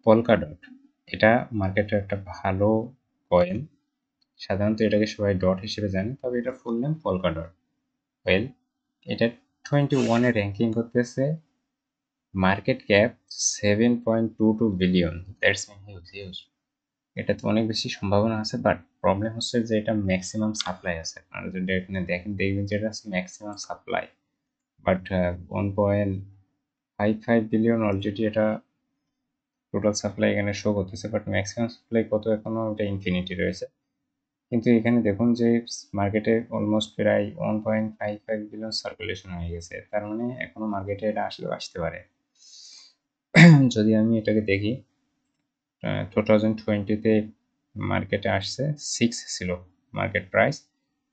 পলকাডট, এটা মার্কেটের একটা ভালো কয়েন। সাধারণত এটাকে সবাই ডট হিসেবে জানে, তবে এটা ফুল নেম পলকাডট। ওয়েল, এটা 21-এ র্যাঙ্কিং করতেছে, market cap 7.22 billion. That's huge. এটা তো অনেক বেশি সম্ভাবনা আছে, বাট প্রবলেম হচ্ছে যে এটা ম্যাক্সিমাম সাপ্লাই আছে। আপনারা যদি এখানে দেখেন, দেখবেন যে এটা maximum supply, but 1.55 billion already এটা টোটাল সাপ্লাই এখানে শো করতেছে, বাট ম্যাক্সিমাম সাপ্লাই কত এখনো এটা ইনফিনিটি রয়েছে। কিন্তু এখানে দেখুন যে মার্কেটে অলমোস্ট প্রায় 1.55 বিলিয়ন সার্কুলেশন হয়ে গেছে, তার মানে এখনো মার্কেটে এটা আসলেও আসতে পারে। যদি আমি এটাকে দেখি, 2020-তে মার্কেটে আসছে 6 ছিল মার্কেট প্রাইস,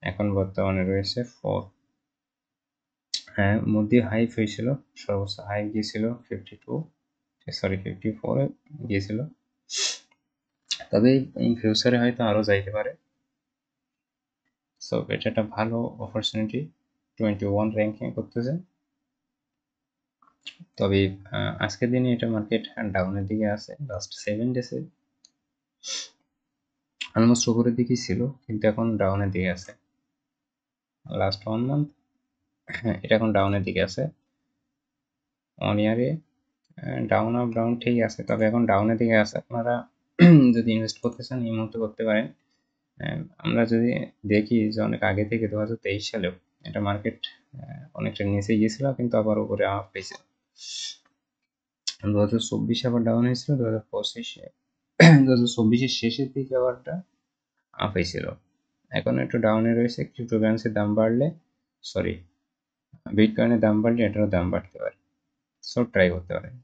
এখন বর্তমানে রয়েছে 4। হ্যাঁ, মধ্যে হাইপ হয়েছিল, সর্বোচ্চ হাইপ গিয়েছিল 54-এ গিয়েছিল, তবে ইন ফিউচারে হয়তো আরও যাইতে পারে। সো এটা একটা ভালো অপরচুনিটি, 21 র্যাঙ্কিং করতেছে। তবে আজকের দিনে এটা মার্কেট ডাউনের দিকে আছে। লাস্ট 7 ডেজে অলমোস্ট উপরের দিকেই ছিল, কিন্তু এখন ডাউনের দিকে আছে। লাস্ট 1 মান্থ এটা এখন ডাউনের দিকে আছে। 1 ইয়ারে ডাউন আপ ডাউন ঠিক আছে, তবে এখন ডাউনের দিকে আছে। আপনারা যদি ইনভেস্ট করতে চান এই মুহূর্তে করতে পারেন। আমরা যদি দেখি যে অনেক আগে থেকে 2023 সালেও এটা মার্কেট অনেকটা নিচে গিয়েছিল, কিন্তু আবার উপরে আপ হয়েছে। 2024 আবার ডাউন হয়েছিল, 2024-এর শেষের দিকে আবারটা আপ হয়েছিল। এখন একটু ডাউনে রয়েছে। ক্রিপ্টোকারেন্সির দাম বাড়লে, বিটকয়েনের দাম বাড়লে এটারও দাম বাড়তে পারে। সো ট্রাই করতে পারেন।